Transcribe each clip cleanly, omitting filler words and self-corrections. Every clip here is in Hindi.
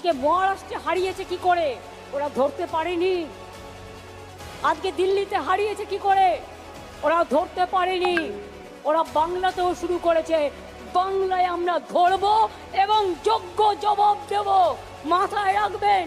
আজকে মহারাষ্ট্রে হারিয়েছে কি করে ওরা ধরতে পারেনি, আজকে দিল্লিতে হারিয়েছে কি করে ওরা ধরতে পারেনি, ওরা বাংলাতেও শুরু করেছে। বাংলায় আমরা ধরব এবং যোগ্য জবাব দেব, মাথায় রাখবেন।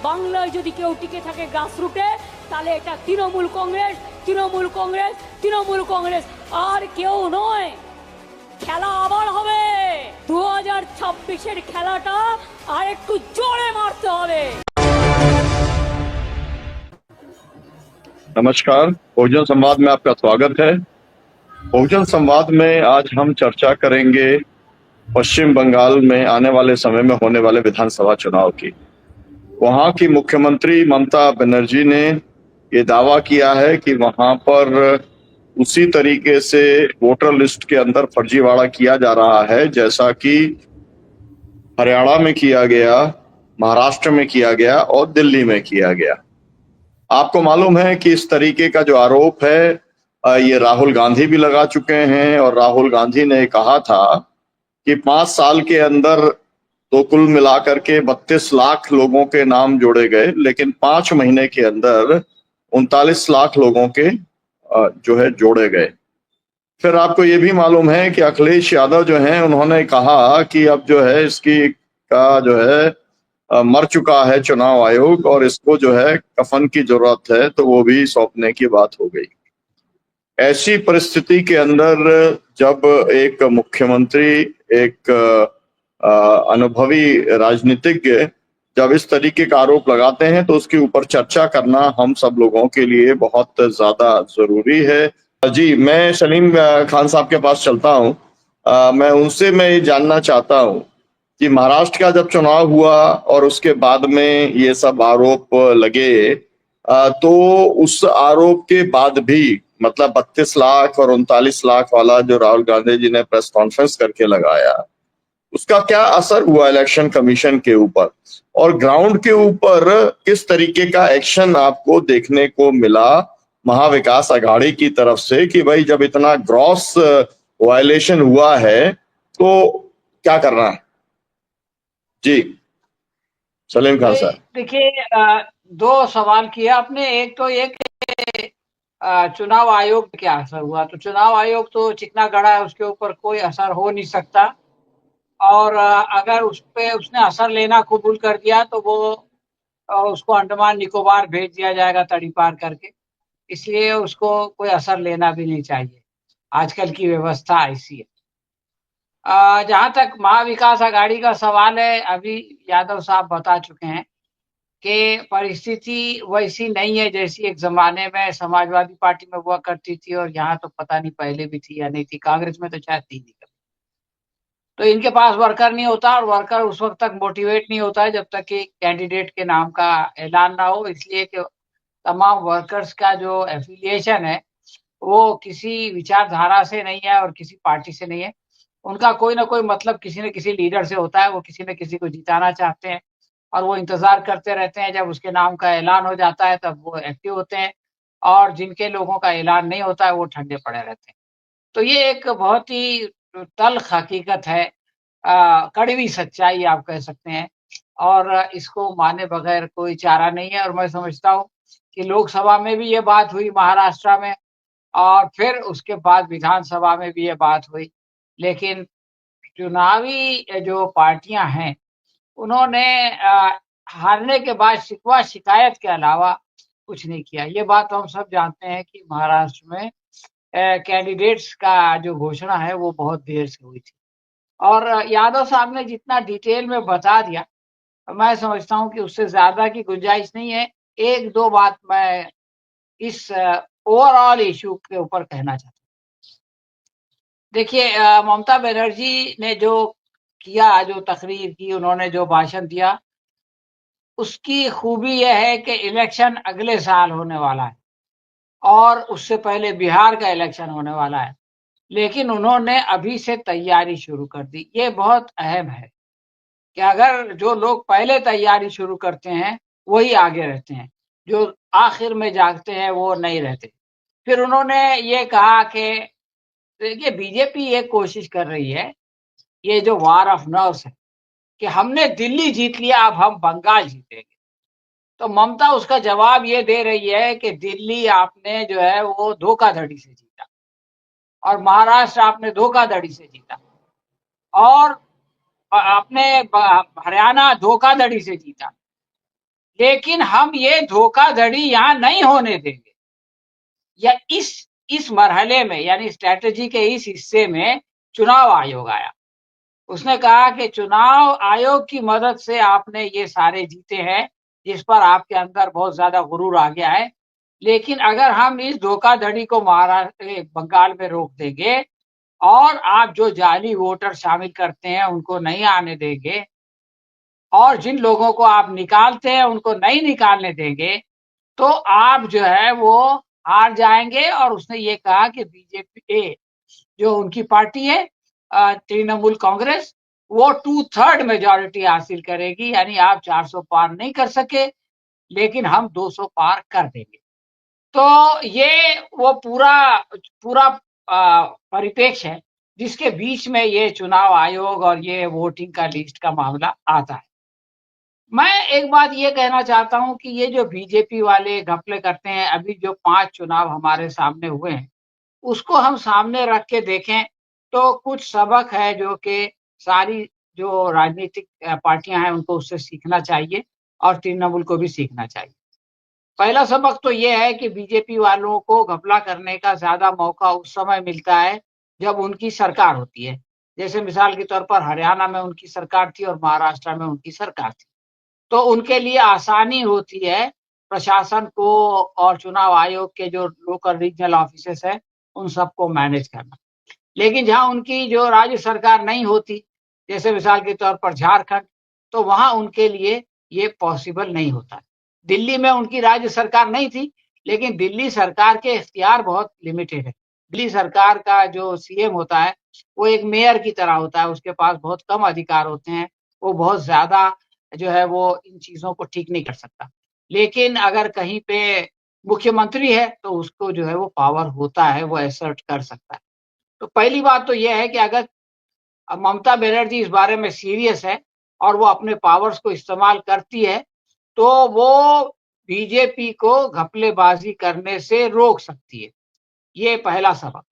বাংলায় যদি কেউ টিকে থাকে গ্রাসরুটে, তাহলে এটা তৃণমূল কংগ্রেস, তৃণমূল কংগ্রেস, তৃণমূল কংগ্রেস, আর কেউ নয়। খেলা আবার হবে, 2026-এর খেলাটা আর একটু জোরে মারতে হবে। नमस्कार, बहुजन संवाद में आपका स्वागत है। बहुजन संवाद में आज हम चर्चा करेंगे पश्चिम बंगाल में आने वाले समय में होने वाले विधानसभा चुनाव की। वहां की मुख्यमंत्री ममता बनर्जी ने ये दावा किया है कि वहां पर उसी तरीके से वोटर लिस्ट के अंदर फर्जीवाड़ा किया जा रहा है जैसा कि हरियाणा में किया गया, महाराष्ट्र में किया गया और दिल्ली में किया गया। आपको मालूम है कि इस तरीके का जो आरोप है ये राहुल गांधी भी लगा चुके हैं और राहुल गांधी ने कहा था कि 5 साल के अंदर तो कुल मिलाकर के 32 लाख लोगों के नाम जोड़े गए, लेकिन 5 महीने के अंदर 39 लाख लोगों के जो है जोड़े गए। फिर आपको ये भी मालूम है कि अखिलेश यादव जो हैं उन्होंने कहा कि अब जो है इसकी का जो है मर चुका है चुनाव आयोग और इसको जो है कफन की जरूरत है, तो वो भी सौंपने की बात हो गई। ऐसी परिस्थिति के अंदर जब एक मुख्यमंत्री, एक अनुभवी राजनीतिज्ञ जब इस तरीके का आरोप लगाते हैं तो उसके ऊपर चर्चा करना हम सब लोगों के लिए बहुत ज्यादा जरूरी है। जी, मैं सलीम खान साहब के पास चलता हूँ। मैं ये जानना चाहता हूँ कि महाराष्ट्र का जब चुनाव हुआ और उसके बाद में ये सब आरोप लगे, तो उस आरोप के बाद भी मतलब 32 लाख और 39 लाख वाला जो राहुल गांधी जी ने प्रेस कॉन्फ्रेंस करके लगाया, उसका क्या असर हुआ इलेक्शन कमीशन के ऊपर और ग्राउंड के ऊपर किस तरीके का एक्शन आपको देखने को मिला महाविकास आघाड़ी की तरफ से कि भाई जब इतना ग्रॉस वायलेशन हुआ है तो क्या करना है? जी सलीम खान साहब। देखिए, दो सवाल किया आपने। एक तो ये कि चुनाव आयोग पे क्या असर हुआ, तो चुनाव आयोग तो चिकना गड़ा है, उसके ऊपर कोई असर हो नहीं सकता। और अगर उस पे उसने असर लेना कबूल कर दिया तो वो उसको अंडमान निकोबार भेज दिया जाएगा तड़ी पार करके, इसलिए उसको कोई असर लेना भी नहीं चाहिए। आजकल की व्यवस्था ऐसी है। जहां तक महाविकास आघाड़ी का सवाल है, अभी यादव साहब बता चुके हैं कि परिस्थिति वैसी नहीं है जैसी एक जमाने में समाजवादी पार्टी में हुआ करती थी, और यहाँ तो पता नहीं पहले भी थी या नहीं थी, कांग्रेस में तो शायद थी नहीं कभी। तो इनके पास वर्कर नहीं होता, और वर्कर उस वक्त तक मोटिवेट नहीं होता है जब तक कि कैंडिडेट के नाम का ऐलान ना हो, इसलिए कि तमाम वर्कर्स का जो एफिलिएशन है वो किसी विचारधारा से नहीं है और किसी पार्टी से नहीं है। उनका कोई ना कोई मतलब किसी न किसी लीडर से होता है, वो किसी न किसी को जिताना चाहते हैं और वो इंतजार करते रहते हैं, जब उसके नाम का ऐलान हो जाता है तब वो एक्टिव होते हैं, और जिनके लोगों का ऐलान नहीं होता है वो ठंडे पड़े रहते हैं। तो ये एक बहुत ही तल्ख हकीकत है, कड़वी सच्चाई आप कह सकते हैं, और इसको माने बगैर कोई चारा नहीं है। और मैं समझता हूँ कि लोकसभा में भी ये बात हुई महाराष्ट्र में, और फिर उसके बाद विधानसभा में भी ये बात हुई, लेकिन चुनावी जो पार्टियां हैं उन्होंने हारने के बाद शिकवा शिकायत के अलावा कुछ नहीं किया। ये बात हम सब जानते हैं कि महाराष्ट्र में कैंडिडेट्स का जो घोषणा है वो बहुत देर से हुई थी, और यादव साहब ने जितना डिटेल में बता दिया, मैं समझता हूं कि उससे ज्यादा की गुंजाइश नहीं है। एक दो बात मैं इस ओवरऑल इशू के ऊपर कहना चाहता हूँ। देखिए, ममता बनर्जी ने जो किया, जो तकरीर की, उन्होंने जो भाषण दिया, उसकी खूबी यह है कि इलेक्शन अगले साल होने वाला है और उससे पहले बिहार का इलेक्शन होने वाला है, लेकिन उन्होंने अभी से तैयारी शुरू कर दी। ये बहुत अहम है कि अगर जो लोग पहले तैयारी शुरू करते हैं वही आगे रहते हैं, जो आखिर में जागते हैं वो नहीं रहते। फिर उन्होंने ये कहा कि देखिए, बीजेपी ये कोशिश कर रही है, ये जो वार ऑफ नर्व्स है, कि हमने दिल्ली जीत लिया, अब हम बंगाल जीतेंगे। तो ममता उसका जवाब ये दे रही है कि दिल्ली आपने जो है वो धोखाधड़ी से जीता, और महाराष्ट्र आपने धोखाधड़ी से जीता, और आपने हरियाणा धोखाधड़ी से जीता, लेकिन हम ये धोखाधड़ी यहाँ नहीं होने देंगे। या इस मरहले में, यानी स्ट्रैटेजी के इस हिस्से में चुनाव आयोग आया। उसने कहा कि चुनाव आयोग की मदद से आपने ये सारे जीते हैं, जिस पर आपके अंदर बहुत ज्यादा गुरूर आ गया है, लेकिन अगर हम इस धोखाधड़ी को महाराष्ट्र बंगाल में रोक देंगे और आप जो जाली वोटर शामिल करते हैं उनको नहीं आने देंगे, और जिन लोगों को आप निकालते हैं उनको नहीं निकालने देंगे, तो आप जो है वो हार जाएंगे। और उसने ये कहा कि बीजेपी जो उनकी पार्टी है तृणमूल कांग्रेस, वो 2/3 मेजॉरिटी हासिल करेगी, यानी आप 400 पार नहीं कर सके, लेकिन हम 200 पार कर देंगे। तो ये वो पूरा पूरा परिप्रेक्ष्य है जिसके बीच में ये चुनाव आयोग और ये वोटिंग का लिस्ट का मामला आता है। मैं एक बात ये कहना चाहता हूं कि ये जो बीजेपी वाले घपले करते हैं, अभी जो 5 चुनाव हमारे सामने हुए हैं, उसको हम सामने रख के देखें तो कुछ सबक है जो कि सारी जो राजनीतिक पार्टियां हैं उनको उससे सीखना चाहिए, और तृणमूल को भी सीखना चाहिए। पहला सबक तो ये है कि बीजेपी वालों को घपला करने का ज्यादा मौका उस समय मिलता है जब उनकी सरकार होती है। जैसे मिसाल के तौर पर हरियाणा में उनकी सरकार थी और महाराष्ट्र में उनकी सरकार थी, तो उनके लिए आसानी होती है प्रशासन को और चुनाव आयोग के जो लोकल रीजनल ऑफिसेस है उन सबको मैनेज करना। लेकिन जहां उनकी जो राज्य सरकार नहीं होती, जैसे मिसाल के तौर पर झारखंड, तो वहां उनके लिए ये पॉसिबल नहीं होता। दिल्ली में उनकी राज्य सरकार नहीं थी, लेकिन दिल्ली सरकार के इख्तियार बहुत लिमिटेड है। दिल्ली सरकार का जो सीएम होता है वो एक मेयर की तरह होता है, उसके पास बहुत कम अधिकार होते हैं, वो बहुत ज्यादा जो है वो इन चीजों को ठीक नहीं कर सकता। लेकिन अगर कहीं पे मुख्यमंत्री है तो उसको जो है वो पावर होता है, वो असर्ट कर सकता है। तो पहली बात तो यह है कि अगर ममता बनर्जी इस बारे में सीरियस है और वो अपने पावर्स को इस्तेमाल करती है, तो वो बीजेपी को घपलेबाजी करने से रोक सकती है। ये पहला सबक।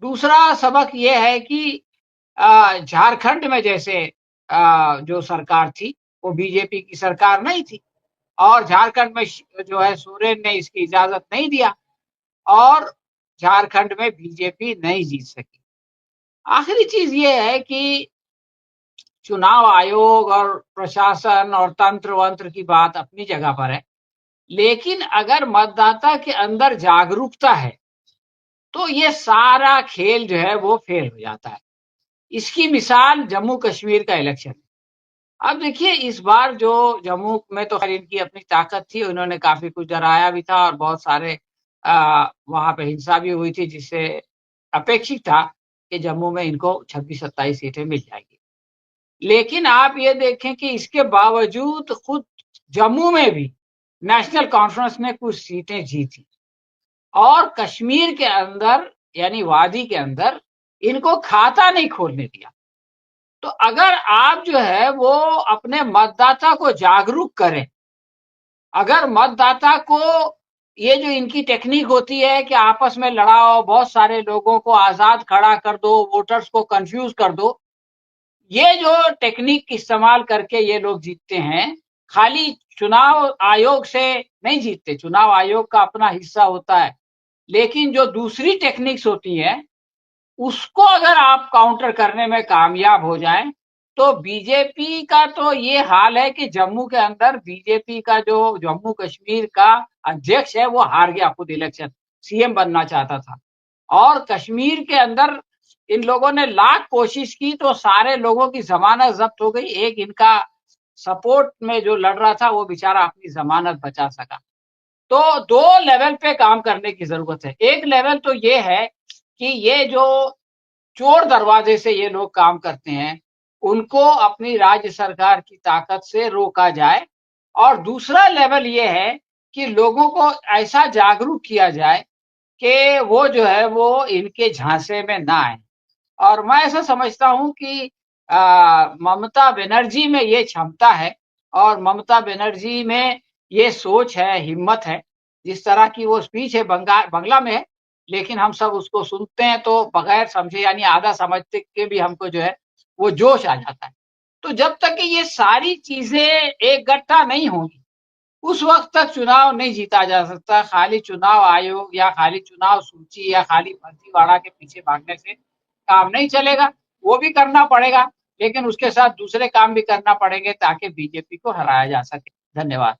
दूसरा सबक ये है कि झारखंड में जैसे जो सरकार थी वो बीजेपी की सरकार नहीं थी, और झारखंड में जो है सोरेन ने इसकी इजाजत नहीं दिया, और झारखंड में बीजेपी नहीं जीत सकी। आखिरी चीज ये है कि चुनाव आयोग और प्रशासन और तंत्र वंत्र की बात अपनी जगह पर है, लेकिन अगर मतदाता के अंदर जागरूकता है तो ये सारा खेल जो है वो फेल हो जाता है। इसकी मिसाल जम्मू कश्मीर का इलेक्शन है। अब देखिए, इस बार जो जम्मू में तो खैर इनकी अपनी ताकत थी, उन्होंने काफी कुछ डराया भी था और बहुत सारे वहां पे हिंसा भी हुई थी, जिससे अपेक्षित था कि जम्मू में इनको 26-27 सीटें मिल जाएगी। लेकिन आप ये देखें कि इसके बावजूद खुद जम्मू में भी नेशनल कॉन्फ्रेंस ने कुछ सीटें जीती, और कश्मीर के अंदर यानी वादी के अंदर इनको खाता नहीं खोलने दिया। तो अगर आप जो है वो अपने मतदाता को जागरूक करें, अगर मतदाता को ये जो इनकी टेक्निक होती है कि आपस में लड़ाओ, बहुत सारे लोगों को आजाद खड़ा कर दो, वोटर्स को कंफ्यूज कर दो, ये जो टेक्निक इस्तेमाल करके ये लोग जीतते हैं, खाली चुनाव आयोग से नहीं जीतते, चुनाव आयोग का अपना हिस्सा होता है, लेकिन जो दूसरी टेक्निक्स होती हैं उसको अगर आप काउंटर करने में कामयाब हो जाएं, तो बीजेपी का तो ये हाल है कि जम्मू के अंदर बीजेपी का जो जम्मू कश्मीर का अध्यक्ष है वो हार गया खुद इलेक्शन, सीएम बनना चाहता था, और कश्मीर के अंदर इन लोगों ने लाख कोशिश की तो सारे लोगों की जमानत जब्त हो गई। एक इनका सपोर्ट में जो लड़ रहा था वो बेचारा अपनी जमानत बचा सका। तो दो लेवल पे काम करने की जरूरत है। एक लेवल तो ये है कि ये जो चोर दरवाजे से ये लोग काम करते हैं उनको अपनी राज्य सरकार की ताकत से रोका जाए, और दूसरा लेवल ये है कि लोगों को ऐसा जागरूक किया जाए कि वो जो है वो इनके झांसे में ना आए। और मैं ऐसा समझता हूं कि ममता बनर्जी में ये क्षमता है और ममता बनर्जी में ये सोच है, हिम्मत है। जिस तरह की वो स्पीच है बंगला में है, लेकिन हम सब उसको सुनते हैं तो बगैर समझे यानी आधा समझते के भी हमको जो है वो जोश आ जाता है। तो जब तक कि ये सारी चीजें एक गट्ठा नहीं होंगी, उस वक्त तक चुनाव नहीं जीता जा सकता। खाली चुनाव आयोग या खाली चुनाव सूची या खाली फर्जीवाड़ा के पीछे भागने से काम नहीं चलेगा। वो भी करना पड़ेगा, लेकिन उसके साथ दूसरे काम भी करना पड़ेंगे ताकि बीजेपी को हराया जा सके। धन्यवाद।